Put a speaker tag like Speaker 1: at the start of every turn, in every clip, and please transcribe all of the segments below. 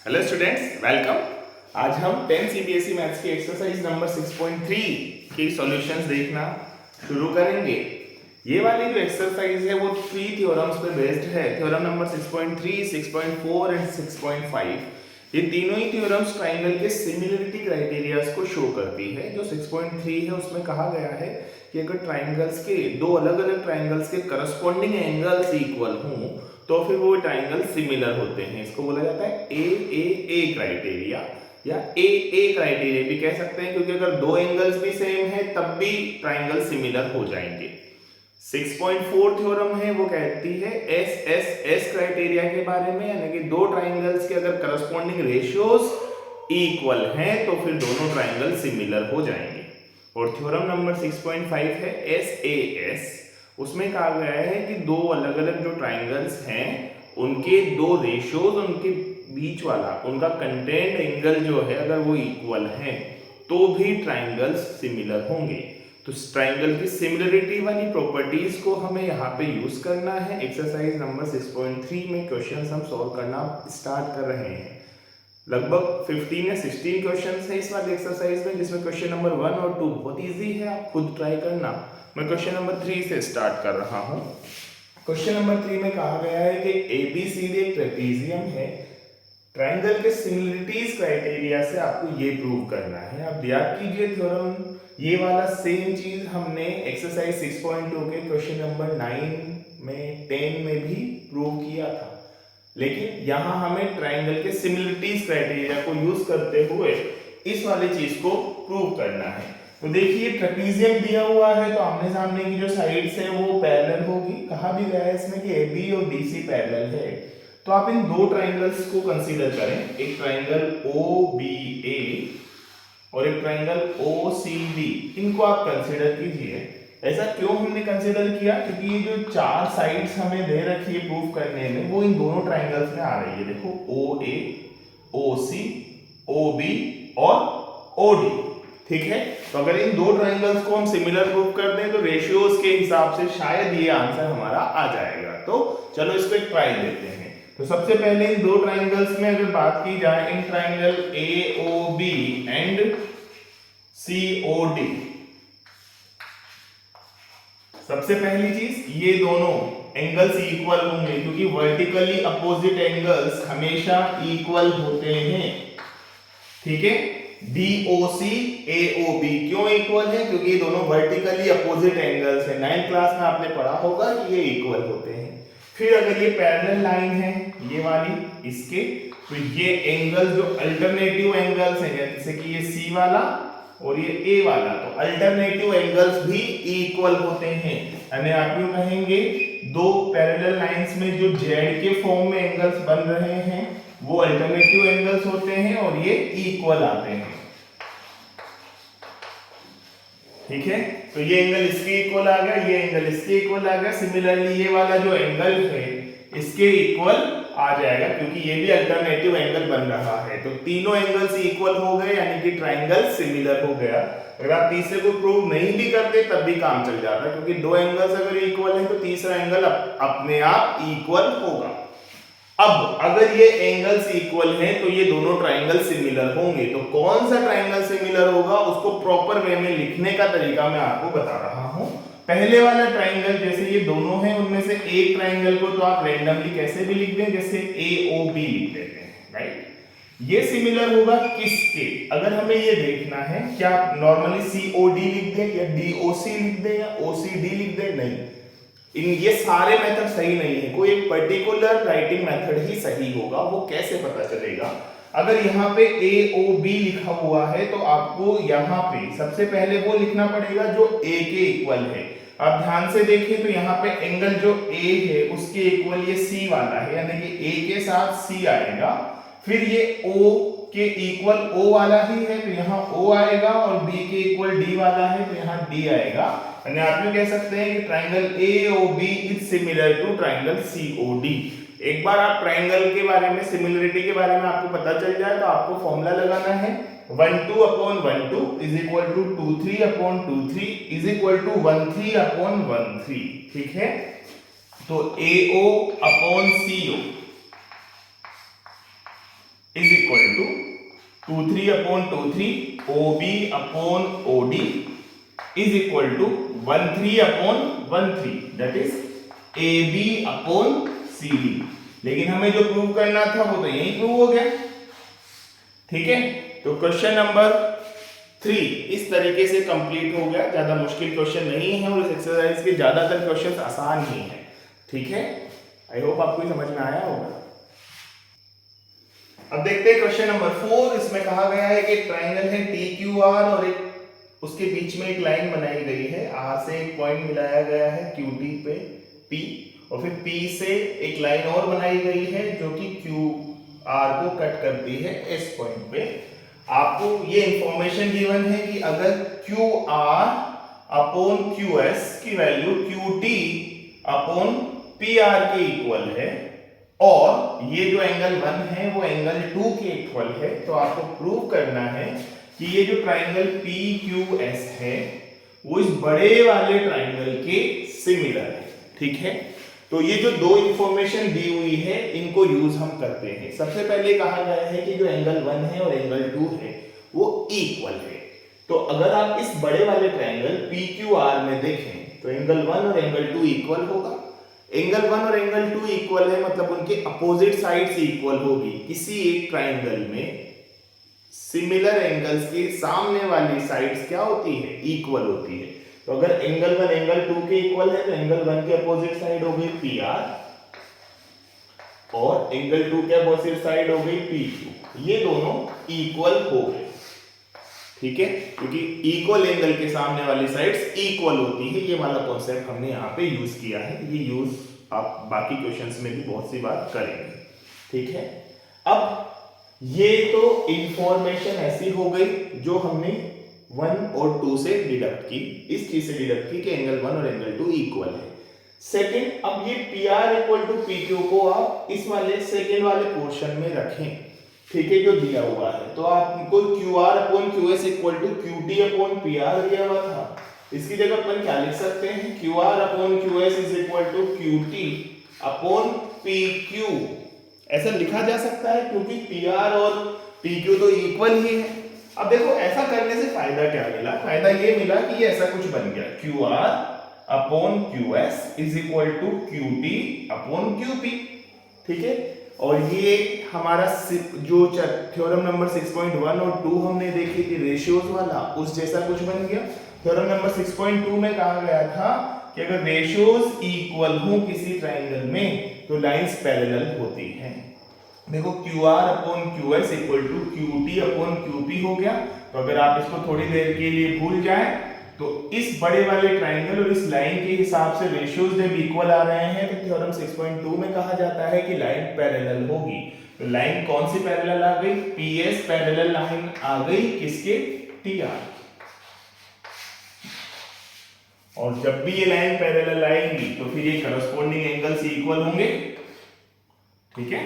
Speaker 1: Hello students, welcome. आज हम 10 CBSE maths की एक्सरसाइज नंबर 6.3 की सॉल्यूशंस देखना शुरू करेंगे। ये वाली जो एक्सरसाइज है वो 3 थ्योरम्स पे बेस्ड है। Theorem number 6.3, 6.4 and 6.5। ये तीनों ही थ्योरम्स ट्राइंगल के सिमिलरिटी क्राइटेरियाज को शो करती है। जो 6.3 है उसमें कहा गया है कि अगर ट्राइंगल्स के दो अलग अलग ट्राइंगल्स के करस्पॉन्डिंग एंगल्स इक्वल हों तो फिर वो ट्राइंगल सिमिलर होते हैं। इसको बोला जाता है ए क्राइटेरिया या ए क्राइटेरिया भी कह सकते हैं, क्योंकि अगर दो एंगल्स भी सेम है तब भी ट्राइंगल सिमिलर हो जाएंगे। 6.4 थ्योरम है वो कहती है एस क्राइटेरिया के बारे में, यानी कि दो ट्राइंगल्स के अगर करस्पॉन्डिंग रेशियोज इक्वल हैं तो फिर दोनों ट्राइंगल सिमिलर हो जाएंगे। और थ्योरम नंबर 6.5 है एस, उसमें कहा गया है कि दो अलग अलग जो ट्राइंगल्स हैं उनके दो रेशियोज, उनके बीच वाला उनका कंटेंट एंगल जो है अगर वो इक्वल है तो भी ट्राइंगल्स सिमिलर होंगे। तो ट्राइंगल की सिमिलरिटी वाली प्रॉपर्टीज को हमें यहाँ पे यूज करना है। एक्सरसाइज नंबर 6.3 में क्वेश्चंस हम सॉल्व करना स्टार्ट कर रहे हैं। लगभग 15 या 16 क्वेश्चंस है इस वाली एक्सरसाइज में, जिसमें क्वेश्चन नंबर 1 और 2 बहुत इजी है, आप खुद ट्राई करना। मैं क्वेश्चन नंबर 3 से स्टार्ट कर रहा हूं। क्वेश्चन नंबर 3 में कहा गया है कि एबीसीडी एक ट्रेपेजियम है। ट्राइंगल के सिमिलरिटीज क्राइटेरिया से आपको ये प्रूव करना है। अब याद कीजिए थ्योरम, ये वाला सेम चीज हमने एक्सरसाइज 6.2 के क्वेश्चन नंबर 9 में 10 में भी प्रूव किया था, लेकिन यहां हमें ट्राइंगल के सिमिलरिटीज क्राइटेरिया को यूज करते हुए इस वाली चीज को प्रूव करना है। तो देखिए ट्रेपेजियम दिया हुआ है तो आमने सामने की जो साइड्स है वो पैरेलल होगी। कहा भी गया है इसमें कि AB और DC पैरेलल है। तो आप इन दो ट्राइंगल्स को कंसीडर करें, एक ट्राइंगल OBA और एक ट्राइंगल OCD। इनको आप कंसीडर कीजिए। ऐसा क्यों हमने कंसीडर किया? क्योंकि ये जो चार साइड्स हमें दे रखी है प्रूफ करने में वो इन दोनों ट्राइंगल्स में आ रही है। देखो OA, OC, OB और OD, ठीक है। तो अगर इन दो ट्राइंगल्स को हम सिमिलर प्रूफ कर दें तो रेशियोज के हिसाब से शायद ये आंसर हमारा आ जाएगा। तो चलो इसको एक ट्राई लेते हैं। तो सबसे पहले इन दो ट्राइंगल्स में अगर बात की जाए, in triangle AOB and COD, सबसे पहली चीज ये दोनों एंगल्स इक्वल होंगे, क्योंकि वर्टिकली अपोजिट एंगल्स हमेशा इक्वल होते हैं, ठीक है। DOC AOB क्यों इक्वल है? क्योंकि ये दोनों वर्टिकली अपोजिट एंगल्स हैं। 9th क्लास में आपने पढ़ा होगा कि ये इक्वल होते हैं। फिर अगर ये पैरेलल लाइन है ये वाली इसके, तो ये एंगल जो अल्टरनेटिव एंगल्स हैं, जैसे कि ये C वाला और ये A वाला, तो अल्टरनेटिव एंगल्स भी इक्वल होते हैं। यानी आप यूं कहेंगे दो पैरेलल लाइंस में जो Z के फॉर्म में एंगल्स बन रहे हैं वो अल्टरनेटिव एंगल्स होते हैं और ये इक्वल आते हैं, ठीक है। तो ये एंगल इसके इक्वल आ गया, ये एंगल इसके इक्वल आ गया। सिमिलरली ये वाला जो एंगल है इसके इक्वल आ जाएगा, क्योंकि ये भी अल्टरनेटिव एंगल बन रहा है। तो तीनों एंगल्स इक्वल हो गए, यानी कि ट्राइंगल सिमिलर हो गया। अगर आप तीसरे को प्रूव नहीं भी करते तब भी काम चल जाता, क्योंकि दो एंगल्स अगर इक्वल हैं तो तीसरा एंगल अपने आप इक्वल होगा। अब अगर ये एंगल्स इक्वल हैं तो ये दोनों ट्राइंगल सिमिलर होंगे। तो कौन सा ट्राइंगल सिमिलर होगा उसको प्रॉपर वे में लिखने का तरीका मैं आपको बता रहा हूं। पहले वाला ट्राइंगल, जैसे ये दोनों हैं उनमें से एक ट्राइंगल को तो आप रैंडमली कैसे भी लिख दें, जैसे AOB लिख देते हैं, राइट। ये सिमिलर होगा किसके? अगर हमें ये देखना है क्या नॉर्मली COD लिख दें या DOC लिख दें या OCD लिख दें? नहीं, ये सारे मेथड सही नहीं है। कोई एक पर्टिकुलर राइटिंग मेथड ही सही होगा। वो कैसे पता चलेगा? अगर यहाँ पे AOB लिखा हुआ है तो आपको यहाँ पे सबसे पहले वो लिखना पड़ेगा जो A के इक्वल है। आप ध्यान से देखें तो यहाँ पे एंगल जो A है उसके इक्वल ये C वाला है, यानी कि A के साथ C आएगा। फिर ये O के इक्वल O वाला ही है तो यहाँ O आएगा, और B के इक्वल D वाला है तो यहाँ D आएगा। यानी आप ये कह सकते हैं कि triangle AOB is similar to triangle COD। एक बार आप ट्राइंगल के बारे में, सिमिलरिटी के बारे में आपको पता चल जाए तो आपको फॉर्मूला लगाना है 12/12 is equal to 23/23 is equal to 13/13, ठीक है। तो AO/CO is equal to 23/23 OB upon OD is equal to 13/13 that is AB upon CD। लेकिन हमें जो प्रूव करना था वो तो यही प्रूव हो गया। ठीक है, तो क्वेश्चन नंबर 3 इस तरीके से कंप्लीट हो गया। ज्यादा मुश्किल क्वेश्चन नहीं है और इस एक्सरसाइज के ज्यादातर क्वेश्चंस आसान ही हैं। ठीक है, आई होप आपको समझ में आया होगा। अब देखते हैं क्वेश्चन नंबर 4। इसमें कहा गया है कि ट्राइंगल है TQR और एक उसके बीच में एक लाइन बनाई गई है। R से एक पॉइंट मिलाया गया है QD पे P, और फिर P से एक लाइन और बनाई गई है जो कि QR को कट करती है S पॉइंट पे। आपको ये इंफॉर्मेशन गिवन है कि अगर QR अपॉन QS की वैल्यू QT अपॉन PR के इक्वल है और ये जो एंगल 1 है वो एंगल 2 के इक्वल है, तो आपको प्रूव करना है कि ये जो ट्राइंगल PQS है वो इस बड़े वाले ट्राइंगल के सिमिलर है। ठीक है, तो ये जो दो इंफॉर्मेशन दी हुई है इनको यूज हम करते हैं। सबसे पहले कहा गया है कि जो एंगल 1 है और एंगल 2 है वो इक्वल है। तो अगर आप इस बड़े वाले ट्राइंगल PQR में देखें तो एंगल 1 और एंगल 2 इक्वल होगा। एंगल 1 और एंगल 2 इक्वल है मतलब उनके अपोजिट साइड्स इक्वल होगी। किसी एक ट्राइंगल में सिमिलर एंगल्स के सामने वाली साइड्स क्या होती है? इक्वल होती है। तो अगर एंगल 1 एंगल 2 के इक्वल है तो एंगल 1 के अपोजिट साइड हो गई PR और एंगल 2 के अपोजिट साइड हो गई PQ। ये दोनों इक्वल हो गए। ठीक है, क्योंकि इक्वल एंगल के सामने वाली साइड्स इक्वल होती है। ये वाला कॉन्सेप्ट हमने यहाँ पे यूज किया है। ये यूज आप बाकी क्वेश्चंस में भी बहुत सी बात करेंगे। ठीक है, अब ये तो इंफॉर्मेशन ऐसी हो गई जो हमने 1 और 2 से डिडक्ट की, इस चीज से डिडक्ट की कि एंगल 1 और एंगल 2 इक्वल है। सेकंड, अब ये PR इक्वल टू PQ को आप इस वाले सेकंड वाले पोर्शन में रखें। ठीक है, जो दिया हुआ है तो आपको QR upon QS equal to QT upon PR दिया हुआ था। इसकी जगह अपन क्या लिख सकते हैं? QR upon QS is equal to QT upon PQ। ऐसा लिखा जा सकता है क्योंकि PR और PQ तो इक्वल ही है। अब देखो ऐसा करने से फायदा क्या मिला? फायदा ये मिला कि ये ऐसा कुछ बन गया, QR upon QS is equal to QT upon QP। ठीक है, और ये हमारा जो थ्योरम नंबर 6.1 और 2 हमने देखी थी रेशियोज वाला, उस जैसा कुछ बन गया। थ्योरम नंबर 6.2 में कहा गया था कि अगर रेशियोज इक्वल हो किसी ट्राइंगल में तो लाइंस पैरेलल होती हैं। देखो QR upon QS equal to QT upon QP हो गया। तो अगर आप इसको थोड़ी देर के लिए भूल जाएं तो इस बड़े वाले ट्राइंगल और इस लाइन के हिसाब से रेशियोज जब इक्वल आ रहे हैं तो थ्योरम 6.2 में कहा जाता है कि लाइन पैरेलल होगी। तो लाइन कौन सी पैरेलल आ गई? PS पैरेलल लाइन आ गई किसके? TR। और जब भी ये लाइन पैरेलल आएंगी तो फिर ये करस्पॉन्डिंग एंगल्स इक्वल होंगे। ठीक है,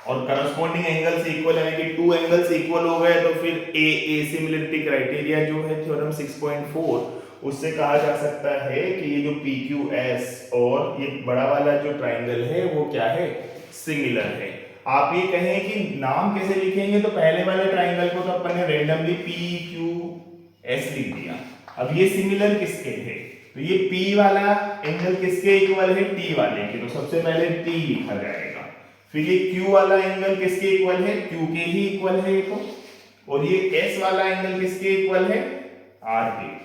Speaker 1: और करस्पॉन्डिंग एंगल्स इक्वल यानी कि 2 एंगल्स इक्वल हो गए तो फिर ए सिमिलरिटी क्राइटेरिया जो है थ्योरम 6.4 उससे कहा जा सकता है कि ये जो PQS और ये बड़ा वाला जो ट्राइंगल है वो क्या है? सिमिलर है। आप ये कहें कि नाम कैसे लिखेंगे तो पहले वाले ट्राइंगल को तो अपन ने रैंडमली PQS लिख दिया। अब ये सिमिलर किसके है? तो ये P वाला एंगल किसके इक्वल है? T वाले के। तो सबसे पहले T लिखा जाएगा। फिर ये Q वाला एंगल किसके इक्वल है? Q के ही इक्वल है ये तो। और ये S वाला एंगल किसके इक्वल है? R के।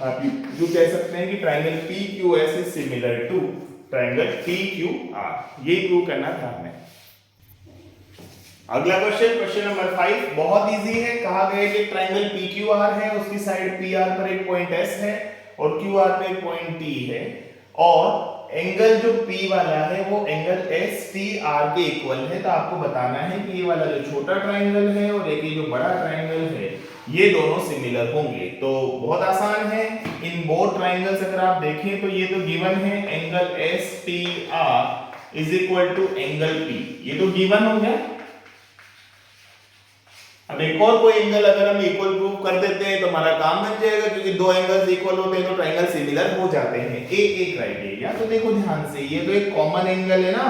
Speaker 1: आप जो कह सकते हैं कि triangle PQS is similar to triangle TQR। ये प्रूव करना था हमें। अगला क्वेश्चन, क्वेश्चन नंबर 5 बहुत इजी है। कहा गया कि ट्राइंगल PQR है, उसकी साइड PR पर एक पॉइंट S है और QR पे एक पॉइंट T है, और एंगल जो P वाला है वो एंगल STR के इक्वल है। तो आपको बताना है कि ये वाला जो छोटा ट्राइंगल है और एक ये जो बड़ा ट्राइंगल है ये दोनों सिमिलर होंगे। तो बहुत आसान है। इन बोथ ट्राइंगल्स अगर आप देखें तो ये तो गिवन है angle STR is equal to angle P, ये तो गिवन हो गया। अब एक और कोई एंगल अगर हम इक्वल प्रूव कर देते हैं तो हमारा काम बन जाएगा, क्योंकि दो एंगल्स इक्वल होते हैं तो ट्राइंगल सिमिलर हो जाते हैं। एक क्राइटेरिया तो देखो ध्यान से, ये तो एक कॉमन एंगल है ना,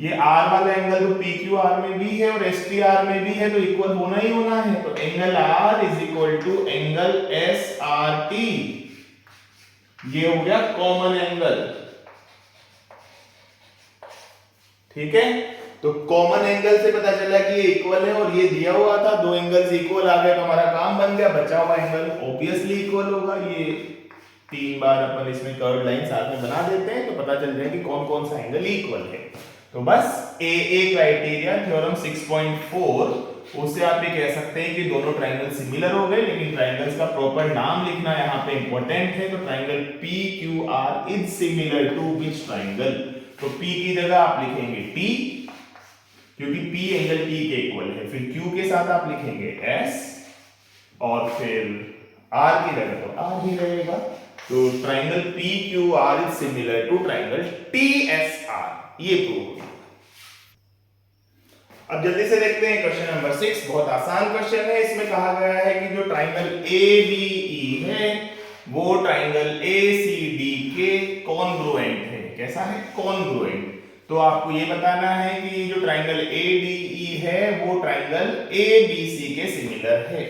Speaker 1: ये R वाला एंगल तो PQ क्यू आर में भी है और एस टी आर में भी है, तो इक्वल होना ही होना है। तो angle R is equal to angle S R T, ये हो गया कॉमन एंगल। ठीक है, तो कॉमन एंगल से पता चला कि ये इक्वल है और ये दिया हुआ था, दो एंगल्स इक्वल आ गए तो हमारा काम बन गया। बचा हुआ एंगल ऑब्वियसली इक्वल होगा। ये 3 बार अपन इसमें कर्व लाइन साथ में बना देते हैं तो पता चल जाए कि कौन कौन सा एंगल इक्वल है। तो बस ए क्राइटेरिया थ्योरम 6.4, उससे आप ये कह सकते हैं कि दोनों ट्रायंगल सिमिलर हो गए, लेकिन ट्रायंगल्स का प्रॉपर नाम लिखना यहाँ पे इंपॉर्टेंट है। तो triangle P Q R is similar to which triangle? तो P की जगह आप लिखेंगे T, क्योंकि P एंगल T के इक्वल है। फिर Q के साथ आप लिखेंगे S, और फिर R की जगह तो R ही रहेगा। तो triangle PQR is similar to triangle TSR, ये प्रूव हो गया। अब जल्दी से देखते हैं क्वेश्चन नंबर 6। बहुत आसान क्वेश्चन है। इसमें कहा गया है कि जो ट्रायंगल ABE है वो ट्रायंगल ACD के कॉन्ग्रुएंट है। कैसा है? कॉन्ग्रुएंट। तो आपको ये बताना है कि जो ट्रायंगल ADE है वो ट्रायंगल ABC के सिमिलर है।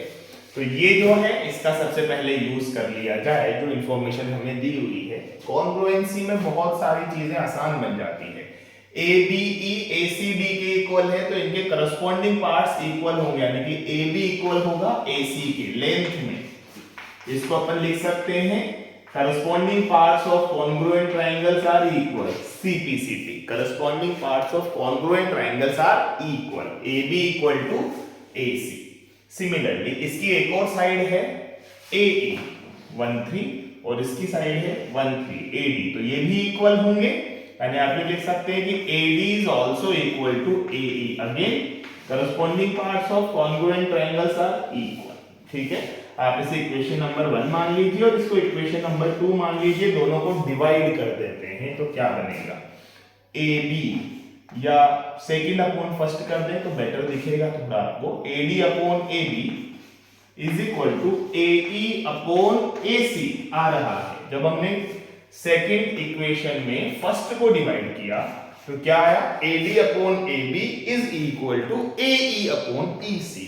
Speaker 1: तो ये जो है इसका सबसे पहले यूज कर लिया जाए, जो इंफॉर्मेशन हमें दी हुई है। कॉन्ग्रुएंसी में बहुत सारी चीजें आसान बन जाती है। ABE ACD के इक्वल है तो इनके करस्पॉन्डिंग पार्ट्स इक्वल होंगे, यानी कि AB इक्वल होगा AC के लेंथ में। इसको अपन लिख सकते हैं corresponding parts of congruent triangles are equal, CPCT, corresponding parts of congruent triangles are equal, AB equal to AC। Similarly इसकी एक और साइड है AE 1 3 और इसकी साइड है 1 3 AD, तो ये भी इक्वल होंगे, यानी आप ये लिख सकते हैं कि AD is also equal to AE। Again corresponding parts of congruent triangles are equal। ठीक है, आप इसे इक्वेशन नंबर 1 मान लीजिए और इसको इक्वेशन नंबर 2 मान लीजिए। दोनों को डिवाइड कर देते हैं तो क्या बनेगा? AB, या सेकंड अपॉन फर्स्ट कर दें तो बेटर दिखेगा थोड़ा आपको। AD upon AB is equal to AE upon AC आ रहा है। जब हमने सेकंड इक्वेशन में फर्स्ट को डिवाइड किया तो क्या आया? AD upon AB is equal to AE upon EC।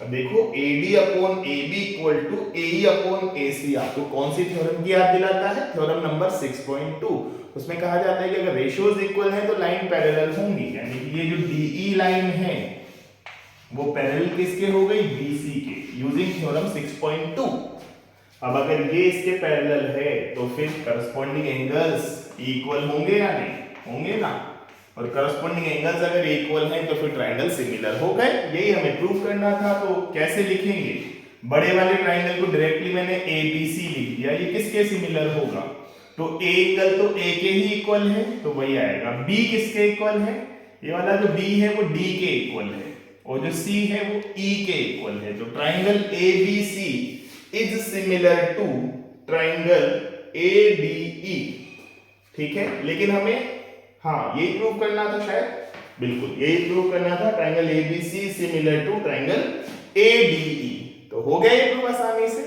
Speaker 1: अब देखो AD upon AB equal to AE upon AC आपको कौन सी थ्योरम की याद दिलाता है? Theorem number 6.2। उसमें कहा जाता है कि अगर रेशियोज इक्वल हैं तो लाइन पैरेलल होंगी, यानी कि ये जो DE लाइन है वो पैरेलल किसके हो गई? BC के, यूजिंग थ्योरम 6.2। अब अगर ये इसके पैरेलल है तो फिर करस्पॉन्डिंग एंगल्स इक्वल होंगे या नहीं? होंगे ना। और करस्पॉन्डिंग एंगल्स अगर इक्वल हैं तो फिर ट्रायंगल सिमिलर हो गए। यही हमें प्रूव करना था। तो कैसे लिखेंगे? बड़े वाले ट्रायंगल को डायरेक्टली मैंने ABC लिख दिया। ये किसके सिमिलर होगा? तो A एंगल तो A के ही इक्वल है तो वही आएगा। B किसके इक्वल है? ये वाला जो B है वो D के इक्वल है, और जो C है वो E के इक्वल है। तो triangle ABC is similar to triangle ADE। ठीक है, लेकिन हमें यही प्रूव करना था शायद, बिल्कुल यही प्रूव करना था। Triangle ABC similar to triangle ADE। तो हो गया ये प्रूव आसानी से।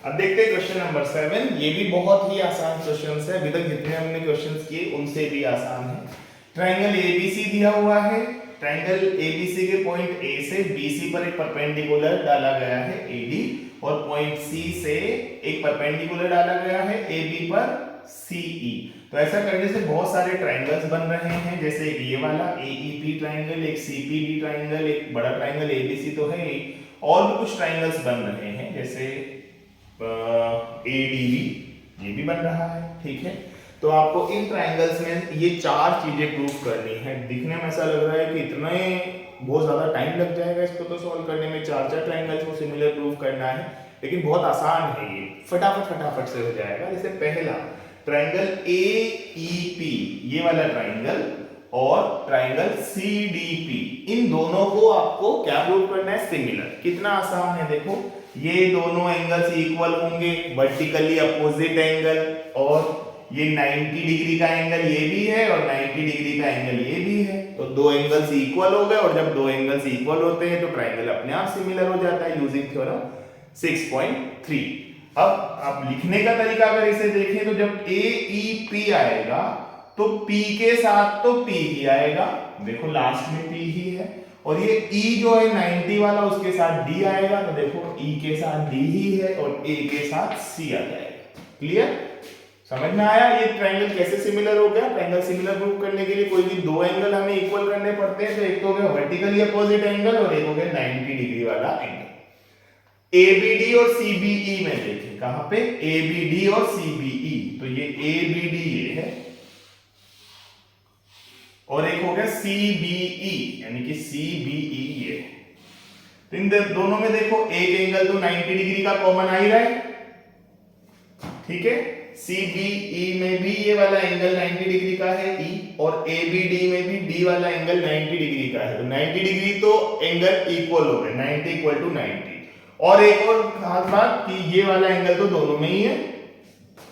Speaker 1: अब देखते हैं क्वेश्चन नंबर 7। ये भी बहुत ही आसान क्वेश्चन है। अभी तक जितने हमने क्वेश्चंस किए उनसे भी आसान है। ट्रायंगल ABC दिया हुआ है। ट्रायंगल ABC के पॉइंट A से BC पर एक परपेंडिकुलर डाला गया है AD, और पॉइंट C से एक परपेंडिकुलर डाला गया है AB पर CE। तो ऐसा करने से बहुत सारे ट्रायंगल्स बन रहे हैं, जैसे ये वाला AEP ट्रायंगल, एक CPD ट्रायंगल, एक बड़ा ट्रायंगल ABC तो है, और भी कुछ ट्रायंगल्स बन रहे हैं जैसे ADB, ये भी बन रहा है। ठीक है, तो आपको इन ट्रायंगल्स में ये 4 चीजें प्रूव करनी है। दिखने में ऐसा लग रहा है कि इतना बहुत ज्यादा टाइम लग जाएगा इसको तो सॉल्व करने में, 4 ट्रायंगल्स को सिमिलर प्रूव करना है, लेकिन बहुत आसान है ये, फटाफट से हो जाएगा। जैसे पहला ट्रायंगल AEP, ये वाला ट्रायंगल, और ट्रायंगल CDP, इन दोनों को आपको क्या प्रूव करना है? सिमिलर। कितना आसान है देखो, ये दोनों एंगल्स इक्वल होंगे, वर्टिकली अपोजिट एंगल, और ये 90 डिग्री का एंगल ये भी है और 90 डिग्री का एंगल ये भी है, तो दो एंगल्स इक्वल हो गए। और जब दो एंगल्स इक्वल होते हैं तो ट्रायंगल अपने आप सिमिलर हो जाता है यूजिंग थ्योरम 6.3। अब आप लिखने का तरीका अगर इसे देखें तो जब AEP आएगा तो P के साथ तो P ही आएगा, देखो लास्ट में P ही है, और ये E जो है 90 वाला उसके साथ D आएगा, तो देखो E के साथ D ही है और A के साथ C आ जाएगा। क्लियर, समझ में आया ये ट्रायंगल कैसे सिमिलर हो गया। ट्रायंगल सिमिलर प्रूव करने के लिए कोई भी दो एंगल हमें इक्वल करने पड़ते हैं, तो एक तो हो गया वर्टिकली अपोजिट एंगल और एक हो गया 90 डिग्री वाला एंगल। ABD और CBE में देखें, कहां पे ABD और CBE, तो ये ABD ये है और एक हो गया CBE यानी कि CBE ये। तो इन दोनों में देखो एक एंगल तो 90 डिग्री का कॉमन आ ही रहा है, ठीक है। CBE में भी ये वाला एंगल 90 डिग्री का है E, और ABD में भी D वाला एंगल 90 डिग्री का है, तो 90 डिग्री तो एंगल इक्वल हो गए, 90 इक्वल टू 90। और एक और खास बात कि ये वाला एंगल तो दोनों में ही है,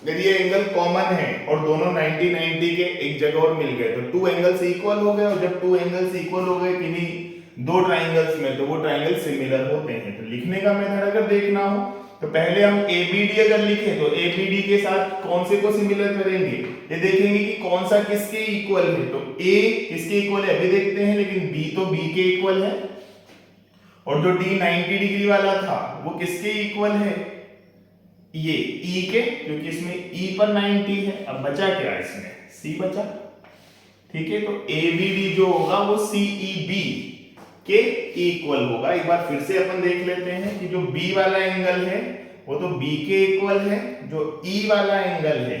Speaker 1: अगर ये एंगल कॉमन है और दोनों 90 90 के एक जगह और मिल गए तो टू एंगल्स इक्वल हो गए, और जब टू एंगल्स इक्वल हो गए किन्हीं दो ट्रायंगल्स में तो वो ट्रायंगल सिमिलर होते हैं। तो लिखने का मेथड अगर देखना हो तो पहले हम ABD अगर लिखें तो ABD के साथ कौन से को सिमिलर करेंगे, ये देखेंगे कि कौन सा किसके इक्वल है। तो A किसके इक्वल है अभी देखते हैं, लेकिन B तो B के इक्वल है, और जो D 90 डिग्री वाला था वो किसके इक्वल है, ये E के, क्योंकि इसमें E पर 90 है। अब बचा क्या इसमें, C बचा, ठीक है। तो ABD जो होगा वो CEB के इक्वल होगा। एक बार फिर से अपन देख लेते हैं कि जो B वाला एंगल है वो तो B के इक्वल है, जो E वाला एंगल है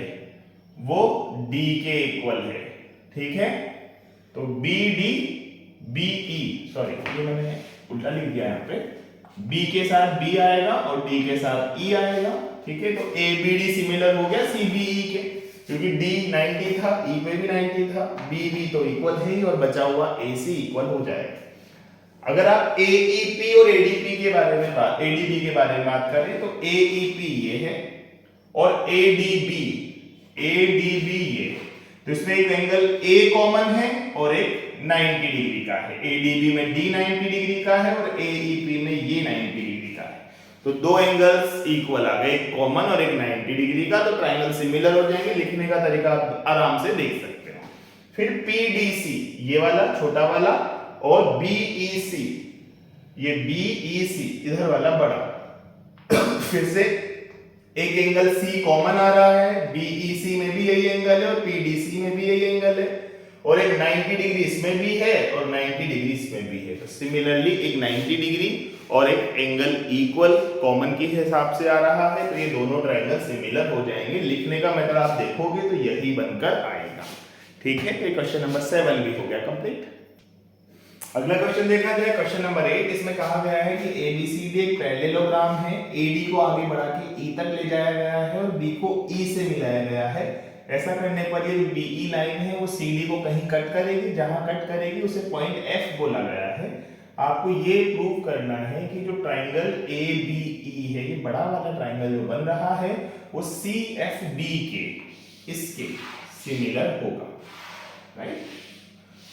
Speaker 1: वो D के इक्वल है, ठीक है। तो BD BE, सॉरी ये मैंने उल्टा लिख दिया यहाँ पे, B के साथ B आएगा और D के साथ E आएगा, ठीक है। तो ABD सिमिलर हो गया CBE के, क्योंकि D 90 था, E पे भी 90 था, BB तो इक्वल है ही, और बचा हुआ AC इक्वल हो जाएगा। अगर आप AEP और ADP के बारे में बात करें तो AEP ये है और ADB ये, तो इसमें एक एंगल A कॉमन है और एक 90 डिग्री का है। ADB में D 90 डिग्री का है और AEP में ये 90 डिग्री का है, तो दो एंगल्स इक्वल आ गए, एक कॉमन और एक 90 डिग्री का, तो ट्रायंगल सिमिलर हो जाएंगे। लिखने का तरीका आप आराम से देख सकते हो। फिर PDC ये वाला छोटा वाला, और BEC ये BEC इधर वाला बड़ा फिर से एक एंगल C कॉमन आ रहा है, BEC में भी यही एंगल है और PDC में भी यही एंगल है, और एक 90 डिग्री इसमें भी है और 90 डिग्री इसमें भी है। तो सिमिलरली एक 90 डिग्री और एक एंगल इक्वल कॉमन के हिसाब से आ रहा है, तो ये दोनों ट्रायंगल सिमिलर हो जाएंगे। लिखने का मेथड आप देखोगे तो यही बनकर आएगा, ठीक है। तो क्वेश्चन नंबर 7 भी हो गया कंप्लीट। अगला क्वेश्चन देखा जाए, क्वेश्चन नंबर 8। इसमें कहा गया है कि ABCD एक पैरेललोग्राम है, AD को आगे बढ़ा के E तक ले जाया गया है और B को E से मिलाया गया है। ऐसा करने पर ये BE लाइन है वो CD को कहीं कट करेगी, जहां कट करेगी उसे पॉइंट F बोला गया है। आपको ये प्रूव करना है कि जो ट्रायंगल ABE है, ये बड़ा वाला ट्रायंगल जो बन रहा है वो CFB के इसके सिमिलर होगा, राइट।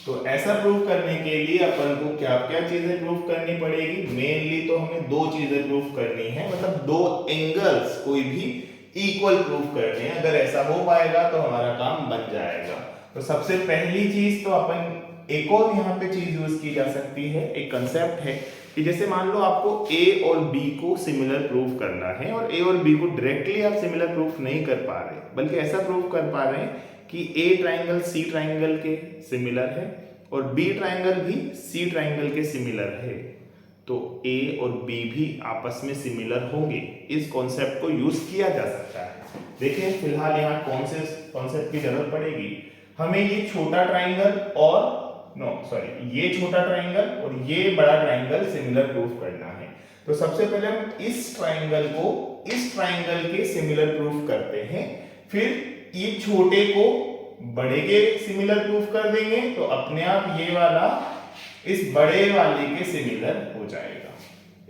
Speaker 1: तो ऐसा प्रूव करने के लिए अपन को क्या क्या चीजें प्रूव करनी पड़ेगी, मेनली तो हमें दो चीजें प्रूव करनी है, मतलब दो एंगल्स कोई भी इक्वल प्रूव करने हैं। अगर ऐसा हो पाएगा तो हमारा काम बन जाएगा। तो सबसे पहली चीज तो अपन एक और यहाँ पे चीज यूज की जा सकती है, एक कंसेप्ट है कि जैसे मान लो आपको A और B को सिमिलर प्रूव करना है, और A और B को डायरेक्टली आप सिमिलर प्रूफ नहीं कर पा रहे, बल्कि ऐसा प्रूव कर पा रहे हैं कि A ट्रायंगल C ट्रायंगल के सिमिलर है और B ट्रायंगल भी C ट्रायंगल के सिमिलर है, तो A और B भी आपस में सिमिलर होंगे। इस कॉन्सेप्ट को यूज किया जा सकता है। देखिए फिलहाल यहाँ कौन से कॉन्सेप्ट की जरूरत पड़ेगी, हमें ये छोटा ट्रायंगल और ये छोटा ट्रायंगल और ये बड़ा ट्रायंगल सिमिलर प्रूफ करना है। तो सबसे पहले हम इस ट्रायंगल को इस ट्रायंगल के सिमिलर प्रूफ करते हैं, फिर ये छोटे को बड़े के सिमिलर प्रूफ कर देंगे, तो अपने आप ये वाला इस बड़े वाले के सिमिलर हो जाएगा।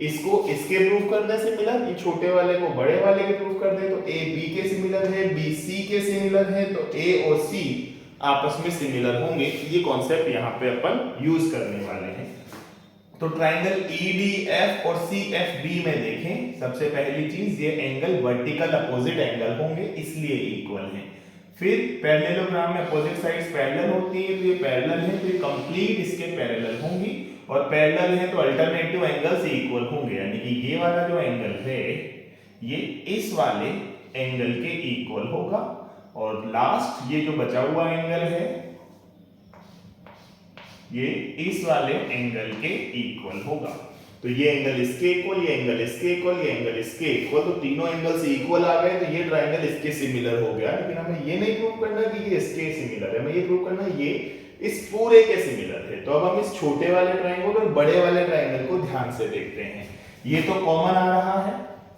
Speaker 1: इसको इसके प्रूफ कर दे सिमिलर, ये छोटे वाले को बड़े वाले के प्रूफ कर दे, तो A B के सिमिलर है, B C के सिमिलर है, तो A और C आपस में सिमिलर होंगे। ये कॉन्सेप्ट यहाँ पे अपन यूज करने वाले हैं। तो ट्रायंगल EDF और CFB में देखें, सबसे पहली चीज ये एंगल वर्टिकल अपोजिट एंगल होंगे, इसलिए इक्वल हैं। फिर पैरेललोग्राम में अपोजिट साइड्स पैरेलल होती है, तो ये पैरेलल है तो ये कंप्लीट इसके पैरेलल होंगी, और पैरेलल है तो अल्टरनेटिव एंगल्स इक्वल होंगे, यानी कि ये वाला जो एंगल है ये इस वाले एंगल के इक्वल होगा, और लास्ट ये जो बचा हुआ एंगल है ये इस वाले एंगल के इक्वल होगा। तो ये एंगल इसके इक्वल, ये एंगल इसके इक्वल, ये एंगल इसके इक्वल, तो तीनों एंगल्स इक्वल आ गए, तो ये ट्रायंगल इसके सिमिलर हो गया। लेकिन हमें ये नहीं प्रूव करना कि ये इसके सिमिलर है, हमें ये प्रूव करना है ये इस पूरे के सिमिलर है। तो अब हम इस छोटे वाले ट्रायंगल और बड़े वाले ट्रायंगल को ध्यान से देखते हैं। ये तो कॉमन आ रहा है,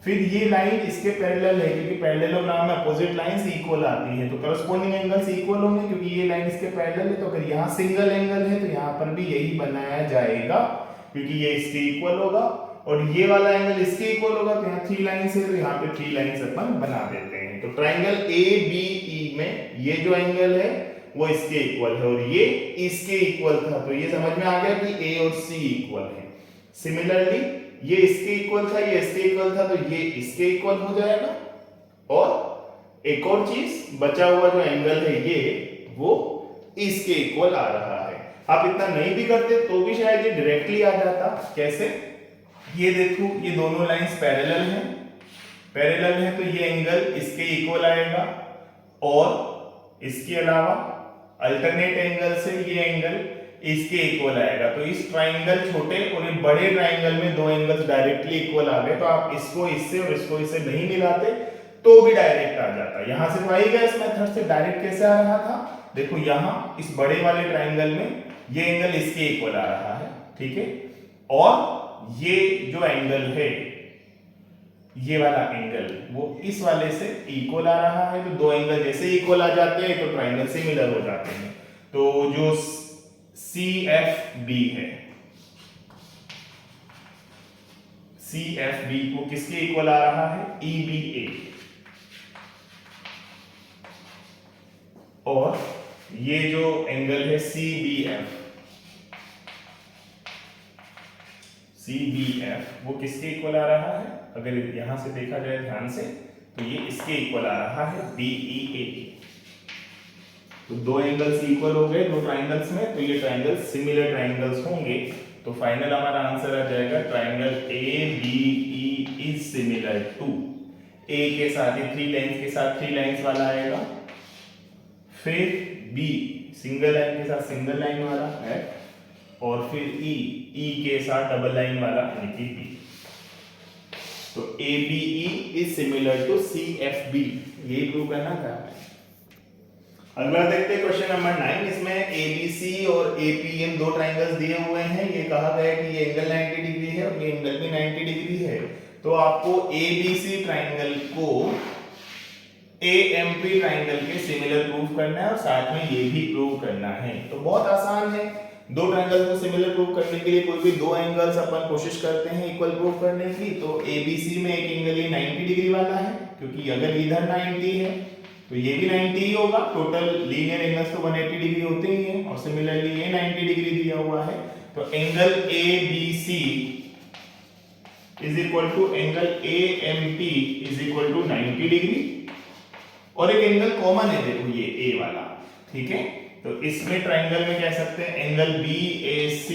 Speaker 1: फिर ये लाइन इसके पैरेलल है, क्योंकि पैरेललोग्राम में अपोजिट लाइंस इक्वल आती हैं, तो करस्पॉन्डिंग एंगल्स इक्वल होंगे, क्योंकि ये लाइन इसके पैरेलल है। तो अगर यहाँ सिंगल एंगल है तो यहाँ पर भी यही बनाया जाएगा, क्योंकि ये इसके इक्वल होगा, और ये वाला एंगल इसके इक्वल होगा, तो यहाँ 3 लाइंस है तो यहाँ पे 3 लाइंस अपन बना देते हैं। तो ट्रायंगल ABE में ये जो एंगल है वो इसके इक्वल है, और ये इसके इक्वल था, तो ये समझ में आ गया कि A और C इक्वल है। सिमिलरली ये इसके इक्वल था, ये इसके इक्वल था, तो ये इसके इक्वल हो जाएगा। और एक और चीज, बचा हुआ जो एंगल है ये वो इसके इक्वल आ रहा है। आप इतना नहीं भी करते तो भी शायद ये डायरेक्टली आ जाता। कैसे? ये देखो, ये दोनों लाइंस पैरेलल हैं, पैरेलल है तो ये एंगल इसके इक्वल आएगा, और इसके अलावा अल्टरनेट एंगल से ये एंगल इसके इक्वल आएगा। तो इस ट्रायंगल छोटे और ये बड़े ट्रायंगल में दो एंगल्स डायरेक्टली इक्वल आ गए, तो आप इसको इससे और इसको इससे नहीं मिलाते तो भी डायरेक्ट आ जाता। यहां से तो आएगा, इस मेथड से डायरेक्ट कैसे आ रहा था? देखो यहां इस बड़े वाले ट्रायंगल में ये एंगल इसके इक्वल आ रहा है, ठीक है, और ये जो एंगल है ये वाला एंगल वो इस वाले से इक्वल आ रहा है। तो दो एंगल जैसे इक्वल आ जाते हैं तो ट्रायंगल सिमिलर हो जाते हैं। तो जो CFB है, CFB वो किसके इक्वल आ रहा है? EBA। और ये जो एंगल है CBF, वो किसके इक्वल आ रहा है? अगर यहां से देखा जाए ध्यान से तो ये इसके इक्वल आ रहा है, BEA। तो दो एंगल्स इक्वल हो गए दो ट्रायंगल्स में, तो ये ट्रायंगल्स सिमिलर ट्रायंगल्स होंगे। तो फाइनल हमारा आंसर आ जाएगा triangle ABE is similar to, A के साथ ये 3 लाइंस के साथ 3 लाइंस वाला आएगा, फिर B सिंगल लाइन के साथ सिंगल लाइन वाला है, और फिर E के साथ डबल लाइन वाला यानी कि B। तो ABE is similar to CFB, ये प्रूव करना था। अगला देखते हैं क्वेश्चन नंबर 9। इसमें ABC और APM दो ट्रायंगल्स दिए हुए हैं। ये कहा गया है कि ये एंगल 90 डिग्री है और ये एंगल भी 90 डिग्री है। तो आपको ABC ट्रायंगल को AMP ट्रायंगल के सिमिलर प्रूव करना है और साथ में ये भी प्रूव करना है। तो बहुत आसान है, दो ट्रायंगल्स को सिमिलर प्रूव करने के लिए कोई भी दो एंगल्स अपन कोशिश करते हैं इक्वल प्रूव करने की। तो ABC में एक एंगल ये 90 डिग्री वाला है, क्योंकि अगर इधर 90 है तो ये भी 90 ही होगा। टोटल लीनियर एंगल्स तो 180 डिग्री होते ही हैं, और सिमिलरली ये 90 डिग्री दिया हुआ है। तो angle ABC is equal to angle AMP is equal to 90 degree, और एक एंगल कॉमन है, देखो ये A वाला, ठीक है। तो इसमें ट्रायंगल में कह सकते हैं एंगल BAC,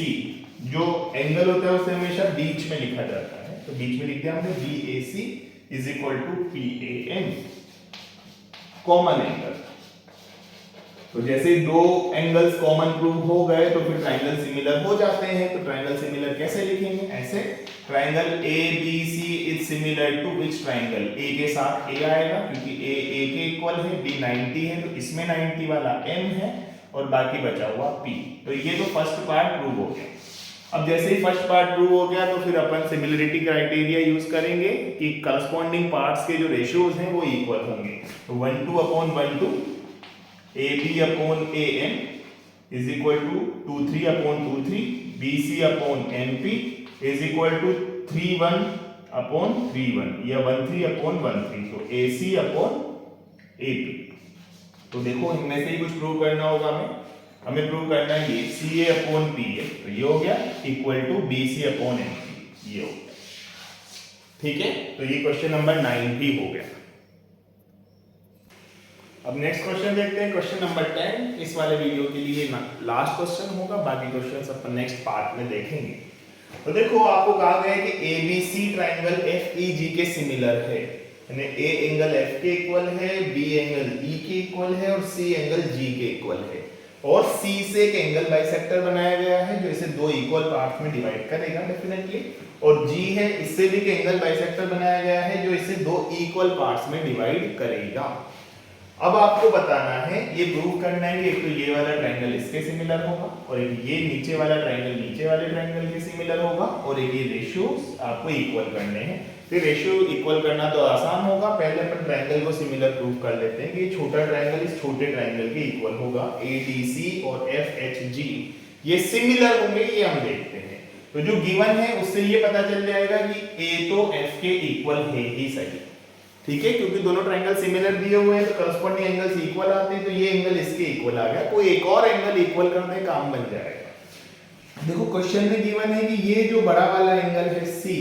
Speaker 1: जो एंगल होता है उसे हमेशा बीच में लिखा जाता है, तो बीच में लिख दिया हमने BAC is equal to PAM, common angle. तो जैसे दो एंगल्स कॉमन प्रूव हो गए तो फिर ट्रायंगल सिमिलर हो जाते हैं। तो ट्रायंगल सिमिलर कैसे लिखेंगे? ऐसे, triangle ABC is similar to which triangle? A के साथ A आएगा, क्योंकि A के इक्वल है, B 90 है, तो इसमें 90 वाला M है और बाकी बचा हुआ P। तो ये तो फर्स्ट पार्ट प्रूव हो गया। अब जैसे ही फर्स्ट पार्ट प्रूव हो गया तो फिर अपन सिमिलरिटी क्राइटेरिया यूज करेंगे कि करस्पॉन्डिंग पार्ट्स के जो रेशियोज हैं वो इक्वल होंगे। तो 1:1:2 AB upon AM is equal to 2:3:2:3 BC upon MP is equal to 3:1:3:1 या 1:3:1:3। तो AC अपॉन AP। तो देखो इनमें से ही कुछ प्रूव करना होगा हमें प्रूव करना है ये CA अपॉन P है, तो ये हो गया equal to BC upon MP, ये हो गया, ठीक है। तो ये क्वेश्चन नंबर 9 भी हो गया। अब नेक्स्ट क्वेश्चन देखते हैं, क्वेश्चन नंबर 10। इस वाले वीडियो के लिए लास्ट क्वेश्चन होगा, बाकी क्वेश्चंस अपन नेक्स्ट पार्ट में देखेंगे। तो देखो आपको कहा गया है कि एबीसी ट्रायंगल एफईजी के सिमिलर है, यानी ए एंगल एफ के इक्वल है, बी एंगल ई के इक्वल है और सी एंगल जी के इक्वल है, और सी से एक एंगल बाइसेक्टर बनाया गया है जो इसे दो इक्वल पार्ट्स में डिवाइड करेगा डेफिनेटली, और जी है इससे भी एक एंगल बाइसेक्टर बनाया गया है जो इसे दो इक्वल पार्ट्स में डिवाइड करेगा। अब आपको बताना है, ये प्रूव करना है कि एक तो ये वाला ट्रायंगल इसके सिमिलर होगा, और एक ये नीचे वाला ट्रायंगल नीचे वाले ट्रायंगल के सिमिलर होगा, और एक ये रेशियोस आपको इक्वल करने हैं। फिर रेशियो इक्वल करना तो आसान होगा, पहले अपन ट्रायंगल को सिमिलर प्रूव कर लेते हैं कि ये छोटा ट्रायंगल इस छोटे ट्रायंगल के इक्वल होगा, एडीसी और एफएचजी ये सिमिलर होंगे, ये हम देखते हैं। तो जो गिवन है उससे ये पता चल जाएगा कि ए तो एफ के इक्वल है ही सही, ठीक है, क्योंकि दोनों ट्रायंगल सिमिलर दिए हुए हैं तो करस्पॉन्डिंग एंगल्स इक्वल आते हैं, तो ये एंगल इसके इक्वल आ गया, कोई एक और एंगल इक्वल करने काम बन जाएगा। देखो क्वेश्चन में गिवन है कि ये जो बड़ा वाला एंगल है सी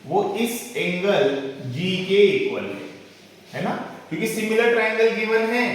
Speaker 1: वो इस एंगल जी के इक्वल है ना, क्योंकि सिमिलर ट्रायंगल गिवन है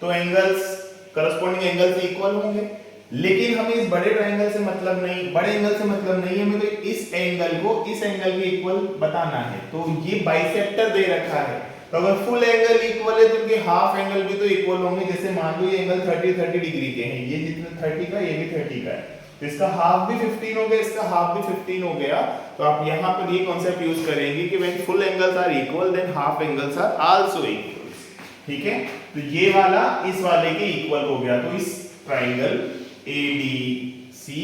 Speaker 1: तो एंगल्स करस्पॉन्डिंग एंगल्स इक्वल होंगे, लेकिन हमें इस बड़े ट्रायंगल से मतलब नहीं, बड़े एंगल से मतलब नहीं है, हमें तो इस एंगल को इस एंगल के इक्वल बताना है। तो ये बाइसेक्टर दे रखा है, तो अगर फुल एंगल इक्वल है तो उनके हाफ एंगल भी तो इक्वल होंगे। जैसे मान लो ये एंगल 30 डिग्री के हैं, ये जितना 30 का ये भी 30 का है, तो इसका हाफ भी 15 हो गया, इसका हाफ भी 15 हो गया। तो आप यहाँ पर ये कॉन्सेप्ट यूज करेंगे कि when full angles are equal then half angles are also equal, ठीक है। तो ये वाला इस वाले के इक्वल हो गया, तो इस ट्रायंगल ADC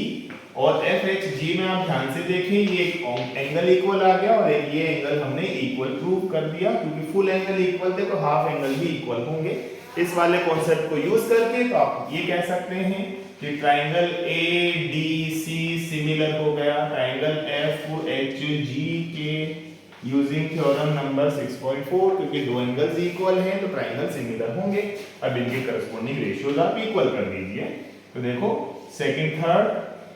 Speaker 1: और FHG में आप ध्यान से देखें, ये एक एंगल इक्वल आ गया और ये एंगल हमने इक्वल प्रूव कर दिया, क्योंकि फुल एंगल इक्वल थे तो हाफ एंगल भी इक्वल होंगे। इस वाले कॉन्सेप्ट को यूज करके तो आप ये कह सकते हैं कि ट्रायंगल ADC सिमिलर हो गया ट्रायंगल FHG के यूजिंग थ्योरम नंबर 6.4, क्योंकि दो एंगल्स इक्वल हैं तो ट्रायंगल सिमिलर होंगे। अब इनके करस्पॉन्डिंग रेशियोज आप इक्वल कर दीजिए, तो देखो second third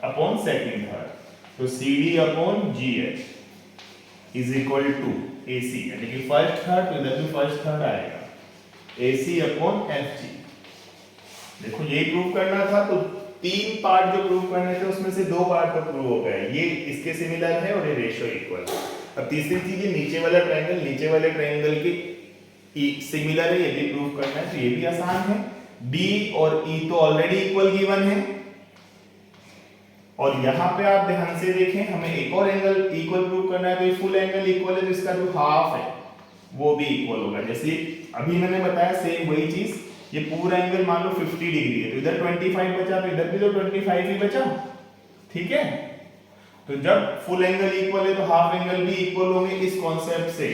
Speaker 1: upon second third, तो CD upon GH is equal to AC, यानी कि फर्स्ट थर्ड तो इधर भी फर्स्ट थर्ड आएगा, AC अपॉन FG। देखो यही प्रूव करना था, तो तीन पार्ट जो प्रूव करने थे उसमें से दो पार्ट तो प्रूव हो गए, ये इसके सिमिलर है और ये रेशियो इक्वल है। अब तीसरी चीज, नीचे वाला ट्रायंगल नीचे वाले ट्रायंगल के सिमिलर है, ये भी प्रूव करना है, तो ये भी आसान है। D और E तो ऑलरेडी इक्वल गिवन है, और यहां पे आप ध्यान से देखें हमें एक और एंगल इक्वल प्रूव करना है, तो ये फुल एंगल इक्वल है तो इसका जो हाफ है वो भी इक्वल होगा। जैसे अभी मैंने बताया सेम वही चीज, ये पूरा एंगल मान लो 50 डिग्री है, तो इधर 25 बचा तो इधर भी तो 25 ही बचा, ठीक है। तो जब फुल एंगल इक्वल है तो हाफ एंगल भी इक्वल होंगे। इस कॉन्सेप्ट से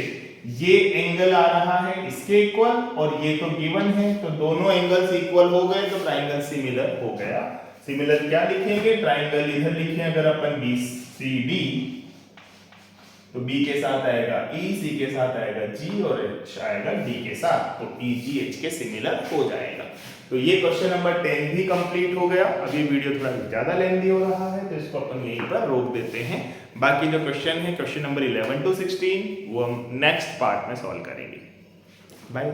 Speaker 1: ये एंगल आ रहा है इसके इक्वल और ये तो गिवन है, तो दोनों एंगल्स इक्वल हो गए तो ट्रायंगल सिमिलर हो गया। सिमिलर क्या लिखेंगे, ट्रायंगल इधर लिखें अगर अपन BCD, तो B के साथ आएगा E, C के साथ आएगा G और H आएगा D के साथ, तो EGH के सिमिलर हो जाएगा। तो ये क्वेश्चन नंबर 10 भी कंप्लीट हो गया। अभी वीडियो थोड़ा ज्यादा लेंथी हो रहा है तो इसको अपन यहीं पर रोक देते हैं। बाकी जो क्वेश्चन है क्वेश्चन नंबर 11 to 16 वो हम नेक्स्ट पार्ट में सॉल्व करेंगे। बाय।